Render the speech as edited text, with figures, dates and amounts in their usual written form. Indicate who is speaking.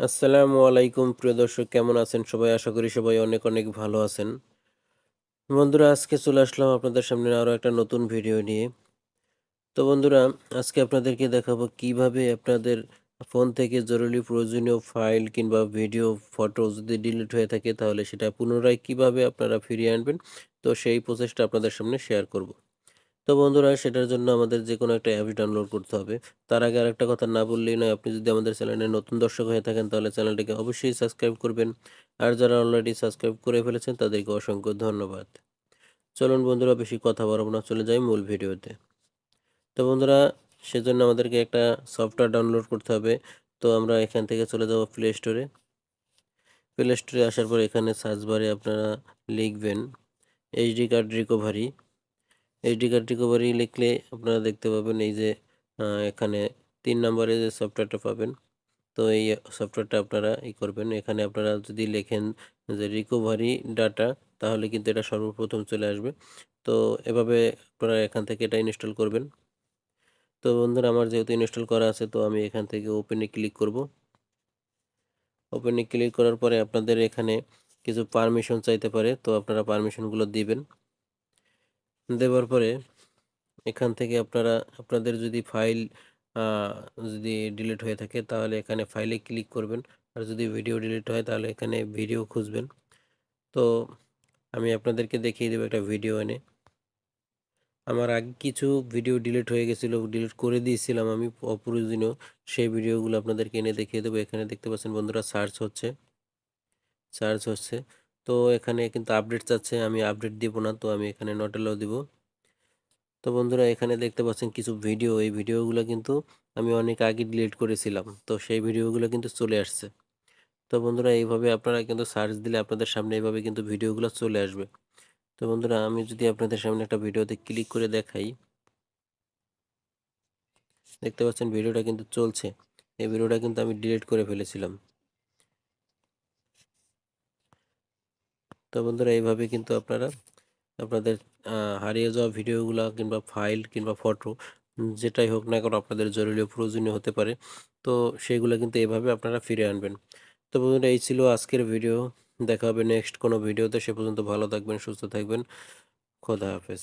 Speaker 1: আসসালামু আলাইকুম প্রিয় দর্শক, কেমন আছেন সবাই? আশা করি সবাই অনেক অনেক ভালো আছেন। বন্ধুরা, আজকে চলে আসলাম আপনাদের সামনে আরও একটা নতুন ভিডিও নিয়ে। তো বন্ধুরা, আজকে আপনাদেরকে দেখাবো কিভাবে আপনাদের ফোন থেকে জরুরি প্রয়োজনীয় ফাইল কিংবা ভিডিও, ফটো যদি ডিলিট হয়ে থাকে তাহলে সেটা পুনরায় কিভাবে আপনারা ফিরিয়ে আনবেন। তো সেই প্রসেসটা আপনাদের সামনে শেয়ার করব। তো বন্ধুরা, সেটার জন্য আমাদের যেকোনো একটা অ্যাপস ডাউনলোড করতে হবে। তার আগে আরেকটা কথা না বললেই নয়, আপনি যদি আমাদের চ্যানেলে নতুন দর্শক হয়ে থাকেন তাহলে চ্যানেলটিকে অবশ্যই সাবস্ক্রাইব করবেন। আর যারা অলরেডি সাবস্ক্রাইব করে ফেলেছেন তাদেরকে অসংখ্য ধন্যবাদ। চলুন বন্ধুরা, বেশি কথা বাড়াবো না, চলে যাই মূল ভিডিওতে। তো বন্ধুরা, সেজন্য আমাদেরকে একটা সফটওয়্যার ডাউনলোড করতে হবে। তো আমরা এখান থেকে চলে যাব প্লে স্টোরে। প্লে স্টোরে আসার পর এখানে সার্চ বারে আপনারা লিখবেন HD card recovery. HD card recovery লিখলে আপনারা দেখতে পাবেন এই যে এখানে ৩ নম্বরে যে সফটওয়্যারটা পাবেন। তো এই সফটওয়্যারটা আপনারা করবেন। এখানে আপনারা যদি লেখেন যে রিকভারি ডাটা, তাহলে কিন্তু এটা সর্বপ্রথম চলে আসবে। তো এভাবে আপনারা এখান থেকে এটা ইনস্টল করবেন। তো বন্ধুরা, আমার যেহেতু ইনস্টল করা আছে তো আমি এখান থেকে ওপেনে ক্লিক করব। ওপেনে ক্লিক করার পরে আপনাদের এখানে কিছু পারমিশন চাইতে পারে, তো আপনারা পারমিশনগুলো দিবেন। দেওয়ার পরে এখান থেকে আপনারা আপনাদের যদি ফাইল যদি ডিলিট হয়ে থাকে তাহলে এখানে ফাইলে ক্লিক করবেন। আর যদি ভিডিও ডিলিট হয় তাহলে এখানে ভিডিও খুঁজবেন। তো আমি আপনাদেরকে দেখিয়ে দেবো একটা ভিডিও এনে। আমার আগে কিছু ভিডিও ডিলিট হয়ে গেছিলো, ডিলিট করে দিয়েছিলাম আমি অপ্রয়োজনীয়। সেই ভিডিওগুলো আপনাদেরকে এনে দেখিয়ে দেবো। এখানে দেখতে পাচ্ছেন বন্ধুরা, সার্চ হচ্ছে। তো এখানে কিন্তু আপডেট চাচ্ছে, আমি আপডেট দিব না, তো আমি এখানে নট অ্যালাউ দিব। তো বন্ধুরা, এখানে দেখতে পাচ্ছেন কিছু ভিডিও, এই ভিডিওগুলো কিন্তু আমি অনেক আগে ডিলিট করেছিলাম, তো সেই ভিডিওগুলো কিন্তু চলে আসছে। তো বন্ধুরা, এইভাবে আপনারা কিন্তু সার্চ দিলে আপনাদের সামনে এইভাবে কিন্তু ভিডিওগুলো চলে আসবে। তো বন্ধুরা, আমি যদি আপনাদের সামনে একটা ভিডিওতে ক্লিক করে দেখাই, দেখতে পাচ্ছেন ভিডিওটা কিন্তু চলছে। এই ভিডিওটা কিন্তু আমি ডিলিট করে ফেলেছিলাম। তো বন্ধুরা, এইভাবে কিন্তু আপনারা আপনাদের হারিয়ে যাওয়া ভিডিওগুলো কিংবা ফাইল কিংবা ফটো, যেটাই হোক না কেন আপনাদের জরুরি ও প্রয়োজনীয় হতে পারে, তো সেইগুলো কিন্তু এভাবে আপনারা ফিরে আনবেন। তো বন্ধুরা, এই ছিল আজকের ভিডিও। দেখা হবে নেক্সট কোনো ভিডিওতে। সে পর্যন্ত ভালো থাকবেন, সুস্থ থাকবেন। খোদা হাফেজ।